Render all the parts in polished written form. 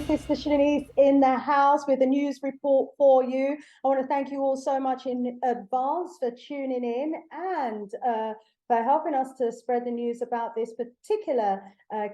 Sister Shanice in the house with a news report for you. I want to thank you all so much in advance for tuning in and for helping us to spread the news about this particular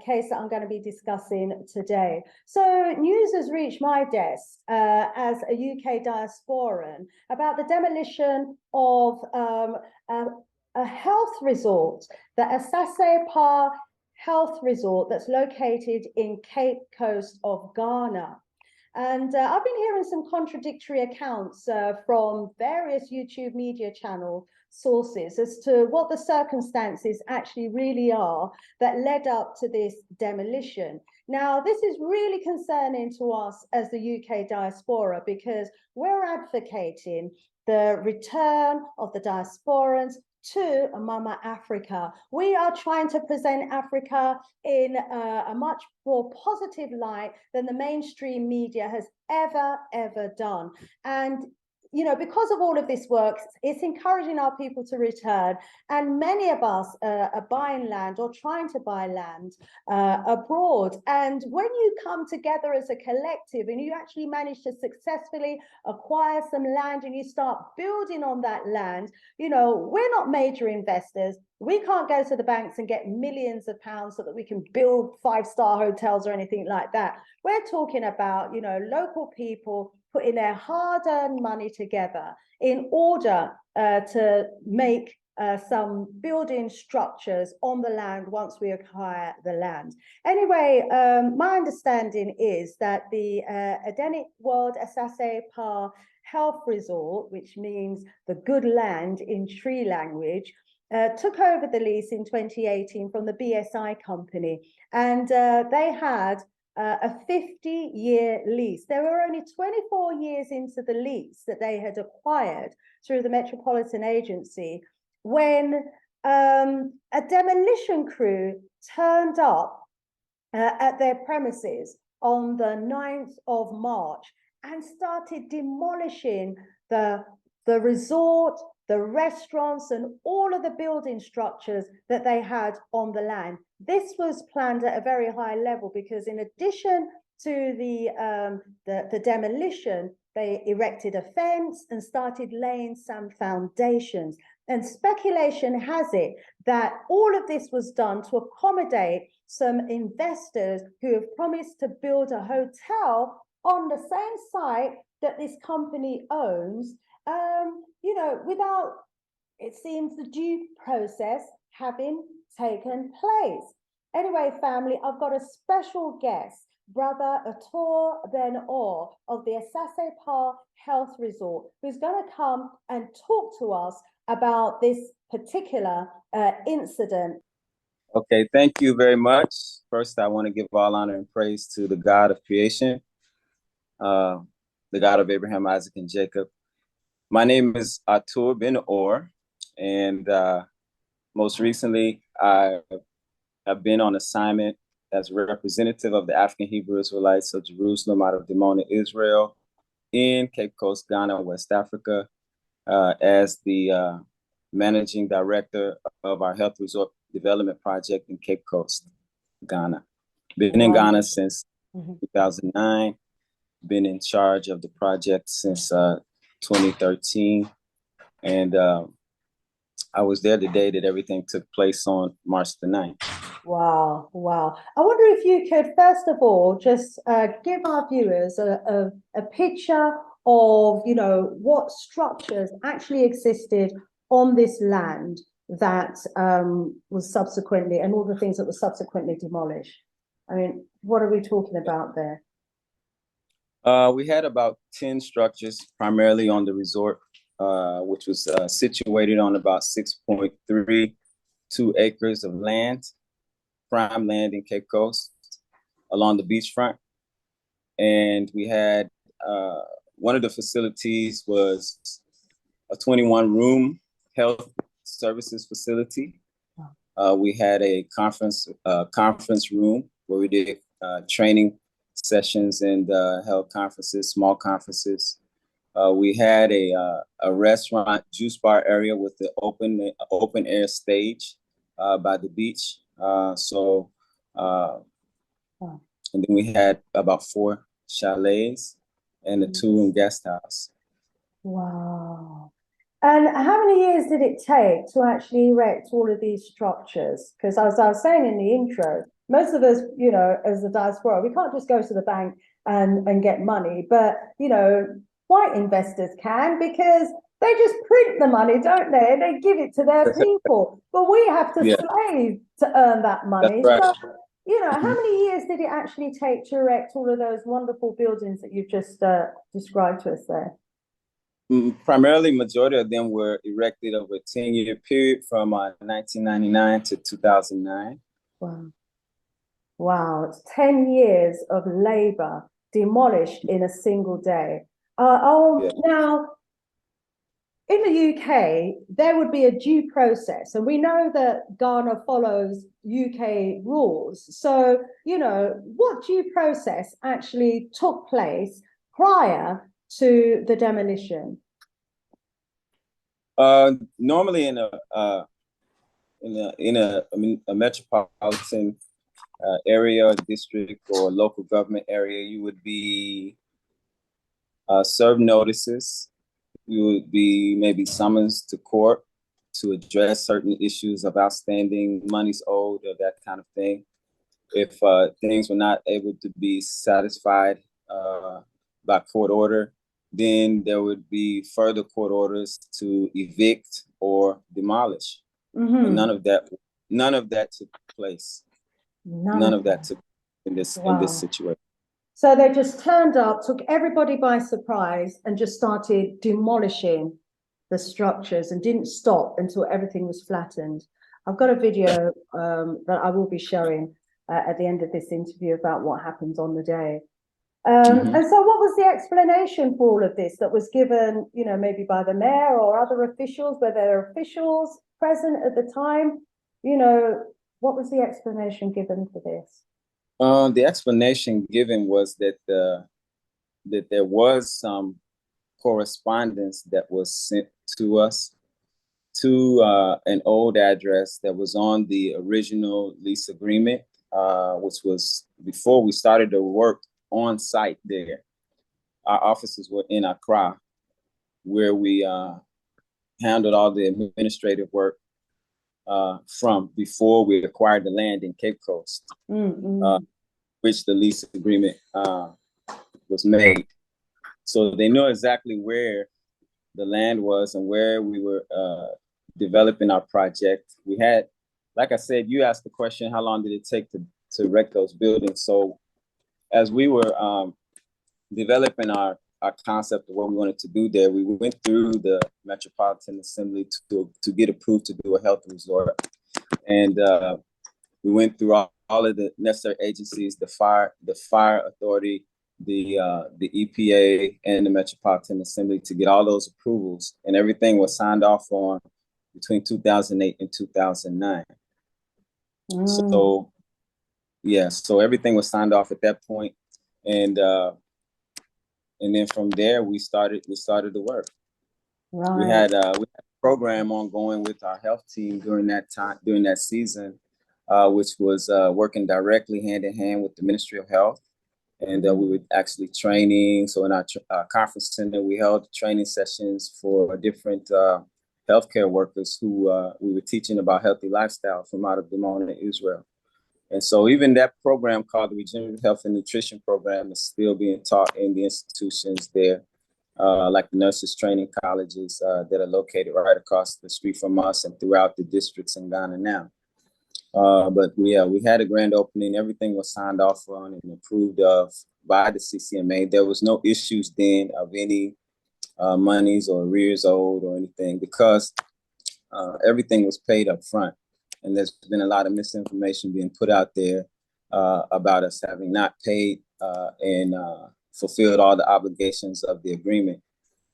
case that I'm going to be discussing today. So news has reached my desk as a UK diasporan about the demolition of a health resort, the Asase Pa Health Resort that's located in Cape Coast of Ghana. And I've been hearing some contradictory accounts from various YouTube media channel sources as to what the circumstances actually really are that led up to this demolition. Now, this is really concerning to us as the UK diaspora because we're advocating the return of the diasporans to Mama Africa. We are trying to present Africa in a much more positive light than the mainstream media has ever done. And you know, because of all of this work, it's encouraging our people to return. And many of us are buying land or trying to buy land abroad. And when you come together as a collective and you actually manage to successfully acquire some land and you start building on that land, you know, we're not major investors. We can't go to the banks and get millions of pounds so that we can build 5-star hotels or anything like that. We're talking about, you know, local people putting their hard-earned money together in order to make some building structures on the land once we acquire the land. Anyway, my understanding is that the Edenic World Asase Pa Health Resort, which means the good land in Tree language, took over the lease in 2018 from the BSI company, and they had a 50-year lease. They were only 24 years into the lease that they had acquired through the Metropolitan Agency when a demolition crew turned up at their premises on the 9th of March and started demolishing the resort, the restaurants, and all of the building structures that they had on the land. This was planned at a very high level because in addition to the demolition, they erected a fence and started laying some foundations. And speculation has it that all of this was done to accommodate some investors who have promised to build a hotel on the same site that this company owns, you know, without, it seems, the due process having taken place. Anyway, family, I've got a special guest, Brother Ator Ben Or of the Asase Pa Health Resort, who's going to come and talk to us about this particular incident. Okay, thank you very much. First, I want to give all honor and praise to the God of creation, the God of Abraham, Isaac, and Jacob. My name is Atur Ben Or, and most recently, I've been on assignment as a representative of the African Hebrew Israelites of Jerusalem out of Dimona, Israel, in Cape Coast, Ghana, West Africa, as the managing director of our health resort development project in Cape Coast, Ghana. Been in Ghana since 2009, been in charge of the project since 2013, and I was there the day that everything took place on March the 9th. Wow, wow. I wonder if you could, first of all, just give our viewers a picture of, you know, what structures actually existed on this land that was subsequently, and all the things that were subsequently demolished. I mean, what are we talking about there? We had about 10 structures, primarily on the resort, which was situated on about 6.32 acres of land, prime land in Cape Coast, along the beachfront. And we had one of the facilities was a 21-room health services facility. We had a conference room where we did training sessions and held conferences, small conferences. We had a restaurant juice bar area with the open air stage by the beach. And then we had about 4 chalets and a 2-room guest house. Wow. And how many years did it take to actually erect all of these structures? Because as I was saying in the intro, most of us, you know, as the diaspora, we can't just go to the bank and get money, but, you know, white investors can, because they just print the money, don't they? And they give it to their people. But we have to slave to earn that money. That's right. So, you know, how many years did it actually take to erect all of those wonderful buildings that you've just described to us there? Primarily, majority of them were erected over a 10-year period from 1999 to 2009. Wow. Wow, it's 10 years of labor demolished in a single day. Now, in the UK, there would be a due process, and we know that Ghana follows UK rules. So, you know, what due process actually took place prior to the demolition? Normally, in a metropolitan area, district, or local government area, you would be served notices. You would be maybe summoned to court to address certain issues of outstanding monies owed or that kind of thing. If things were not able to be satisfied by court order, then there would be further court orders to evict or demolish. And none of that took place. None of that took in this situation. So they just turned up, took everybody by surprise, and just started demolishing the structures and didn't stop until everything was flattened. I've got a video that I will be showing at the end of this interview about what happened on the day. And so what was the explanation for all of this that was given, you know, maybe by the mayor or other officials? Were there officials present at the time? You know, what was the explanation given for this? The explanation given was that that there was some correspondence that was sent to us to an old address that was on the original lease agreement, which was before we started the work on site there. Our offices were in Accra, where we handled all the administrative work from before we acquired the land in Cape Coast, which the lease agreement was made. So they knew exactly where the land was and where we were developing our project. We had, like I said, you asked the question, how long did it take to erect those buildings? So as we were developing our concept of what we wanted to do there, we went through the Metropolitan Assembly to get approved to do a health resort. And we went through all of the necessary agencies, the fire authority, the EPA, and the Metropolitan Assembly to get all those approvals. And everything was signed off on between 2008 and 2009. So, yeah, so everything was signed off at that point. And then from there, we started the work. Right. We had a program ongoing with our health team during that season, which was working directly hand in hand with the Ministry of Health. And we were actually training. So in our conference center, we held training sessions for different healthcare workers who we were teaching about healthy lifestyle from out of Demolished, Israel. And so even that program called the Regenerative Health and Nutrition Program is still being taught in the institutions there, like the nurses training colleges that are located right across the street from us and throughout the districts in Ghana now. But we had a grand opening. Everything was signed off on and approved of by the CCMA. There was no issues then of any monies or arrears owed or anything, because everything was paid up front. And there's been a lot of misinformation being put out there about us having not paid and fulfilled all the obligations of the agreement.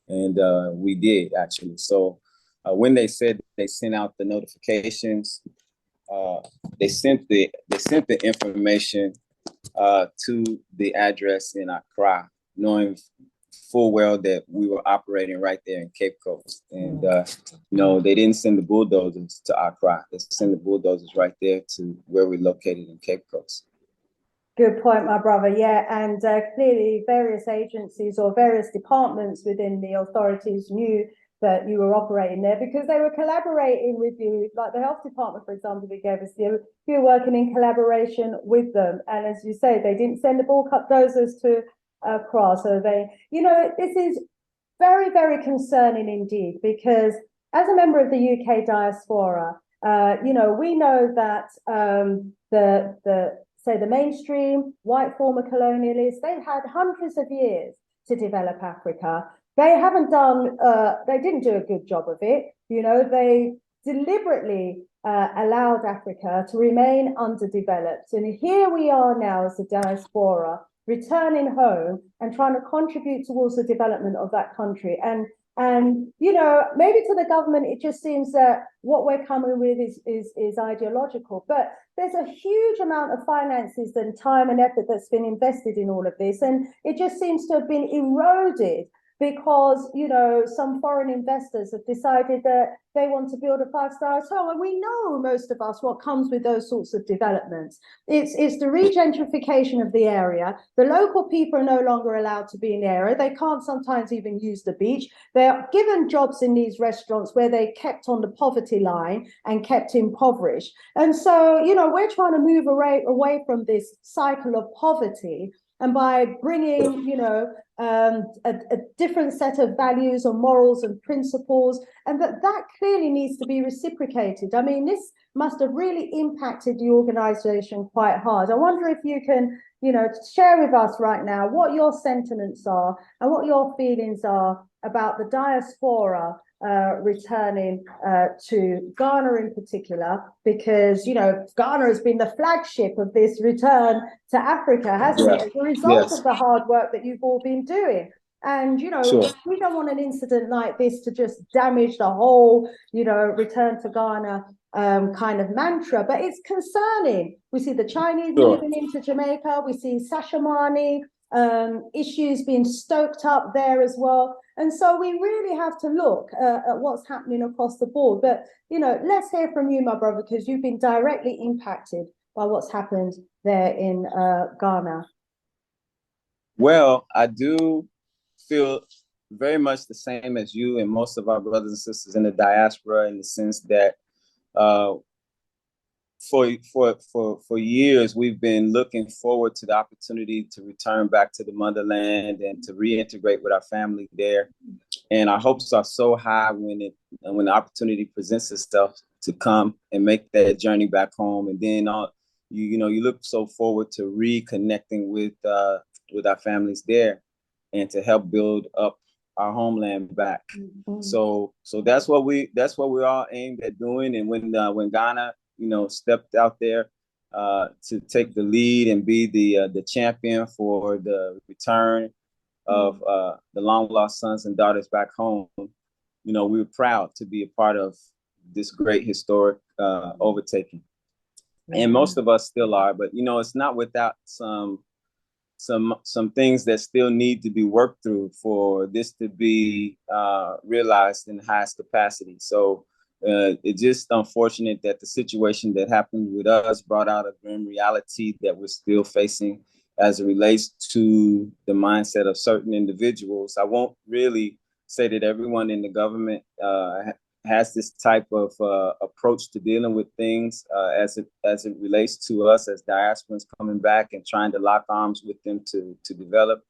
And we did, actually. So when they said they sent out the notifications, they sent the information to the address in Accra, knowing full well that we were operating right there in Cape Coast. And they didn't send the bulldozers to Accra. They sent the bulldozers right there to where we're located in Cape Coast. Good point, my brother. Yeah, and clearly various agencies or various departments within the authorities knew that you were operating there because they were collaborating with you. Like the health department, for example, they gave us, you were working in collaboration with them. And as you say, they didn't send the bulldozers to across. So they, this is very, very concerning indeed, because as a member of the UK diaspora, we know that the mainstream white former colonialists, they've had hundreds of years to develop Africa. They haven't done, they didn't do a good job of it. They deliberately allowed Africa to remain underdeveloped. And here we are now as a diaspora, returning home and trying to contribute towards the development of that country. And maybe to the government, it just seems that what we're coming with is ideological, but there's a huge amount of finances and time and effort that's been invested in all of this. And it just seems to have been eroded because, some foreign investors have decided that they want to build a 5-star hotel. And we know, most of us, what comes with those sorts of developments. It's the regentrification of the area. The local people are no longer allowed to be in the area. They can't sometimes even use the beach. They're given jobs in these restaurants where they kept on the poverty line and kept impoverished. And so, we're trying to move away from this cycle of poverty. And by bringing, a different set of values or morals and principles, and that clearly needs to be reciprocated. I mean, this must have really impacted the organization quite hard. I wonder if you can, share with us right now what your sentiments are and what your feelings are about the diaspora returning to Ghana in particular, because Ghana has been the flagship of this return to Africa, hasn't it, as a result of the hard work that you've all been doing. And we don't want an incident like this to just damage the whole return to Ghana kind of mantra, but it's concerning. We see the Chinese moving into Jamaica, we see Sashimani issues being stoked up there as well. And so we really have to look at what's happening across the board. But, let's hear from you, my brother, because you've been directly impacted by what's happened there in Ghana. Well, I do feel very much the same as you and most of our brothers and sisters in the diaspora, in the sense that for years, we've been looking forward to the opportunity to return back to the motherland and to reintegrate with our family there. And our hopes are so high when the opportunity presents itself to come and make that journey back home. And then you look so forward to reconnecting with our families there and to help build up our homeland back. Mm-hmm. So that's what we all aimed at doing. And when Ghana stepped out there to take the lead and be the champion for the return of the long lost sons and daughters back home, we were proud to be a part of this great historic overtaking. And most of us still are, but it's not without some things that still need to be worked through for this to be realized in the highest capacity. So it's just unfortunate that the situation that happened with us brought out a grim reality that we're still facing as it relates to the mindset of certain individuals. I won't really say that everyone in the government has this type of approach to dealing with things as it relates to us as diasporans coming back and trying to lock arms with them to develop.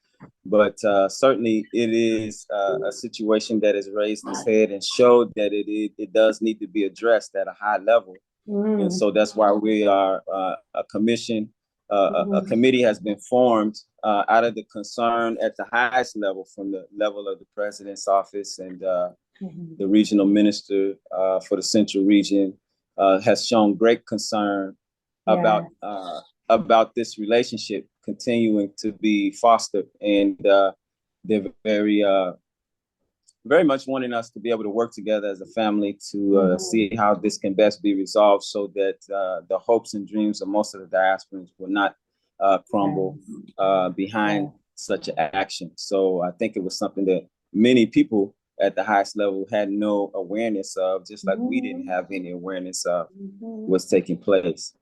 But certainly it is a situation that has raised its head and showed that it does need to be addressed at a high level. Mm. And so that's why we are a commission. A committee has been formed out of the concern at the highest level, from the level of the president's office, and the regional minister for the central region has shown great concern about this relationship continuing to be fostered, and they're very much wanting us to be able to work together as a family to see how this can best be resolved, so that the hopes and dreams of most of the diasporans will not crumble behind such an action. So I think it was something that many people at the highest level had no awareness of, just like we didn't have any awareness of what's taking place.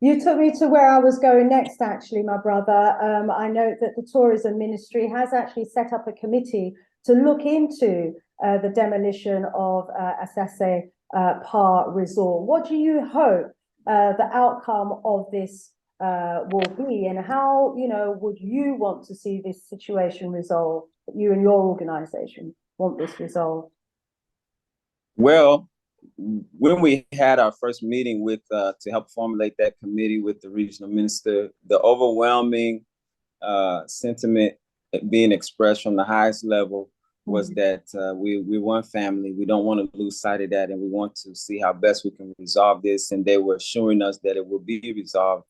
You took me to where I was going next, actually, my brother. I know that the tourism ministry has actually set up a committee to look into the demolition of Asase Pa Resort. What do you hope the outcome of this will be, and how, would you want to see this situation resolved? You and your organization want this resolved? Well, when we had our first meeting with to help formulate that committee with the regional minister, the overwhelming sentiment being expressed from the highest level was that we're one family. We don't want to lose sight of that, and we want to see how best we can resolve this. And they were assuring us that it will be resolved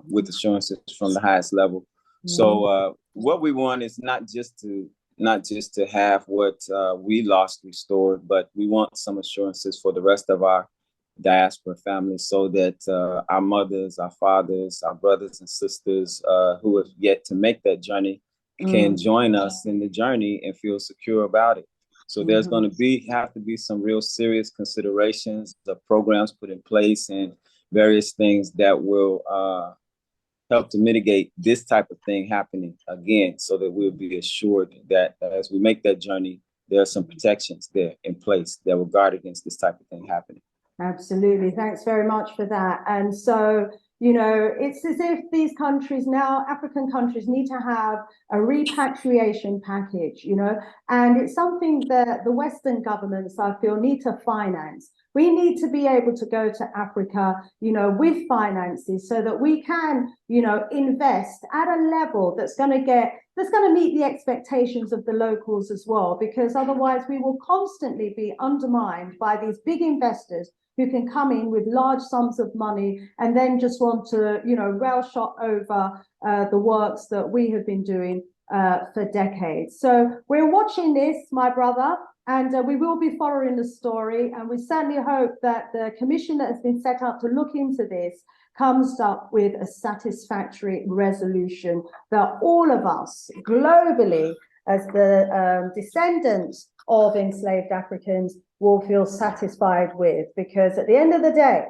with assurances from the highest level. So what we want is not just to have what we lost restored, but we want some assurances for the rest of our diaspora family, so that our mothers, our fathers, our brothers and sisters who have yet to make that journey can join us in the journey and feel secure about it. So there's going to have to be some real serious considerations, the programs put in place, and various things that will help to mitigate this type of thing happening again, so that we'll be assured that as we make that journey, there are some protections there in place that will guard against this type of thing happening. Absolutely. Thanks very much for that. And so, it's as if these countries now, African countries, need to have a repatriation package, and it's something that the Western governments, I feel, need to finance. We need to be able to go to Africa, with finances, so that we can, invest at a level that's going to meet the expectations of the locals as well, because otherwise we will constantly be undermined by these big investors who can come in with large sums of money and then just want to, rail shot over the works that we have been doing for decades. So we're watching this, my brother, and we will be following the story. And we certainly hope that the commission that has been set up to look into this comes up with a satisfactory resolution that all of us globally, as the descendants of enslaved Africans, will feel satisfied with. Because at the end of the day,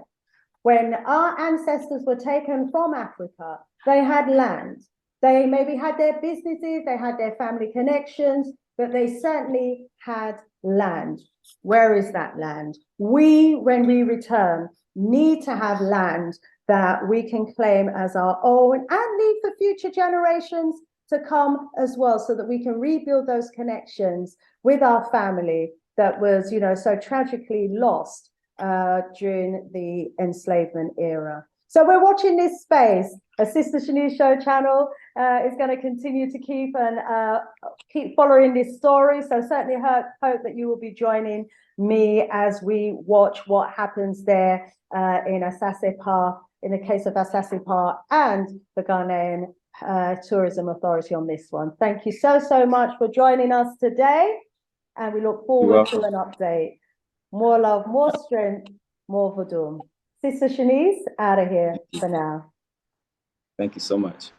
when our ancestors were taken from Africa, they had land. They maybe had their businesses, they had their family connections, but they certainly had land. Where is that land? We, when we return, need to have land that we can claim as our own and leave for future generations to come as well, so that we can rebuild those connections with our family that was, so tragically lost during the enslavement era. So we're watching this space. A Sister Shanice Show channel is going to continue to keep following this story. So certainly hope that you will be joining me as we watch what happens there in Asase Pa, in the case of Asase Pa and the Ghanaian Tourism Authority on this one. Thank you so much for joining us today, and we look forward to an update. More love, more strength, more Vodum. Sister Shanice, out of here for now. Thank you so much.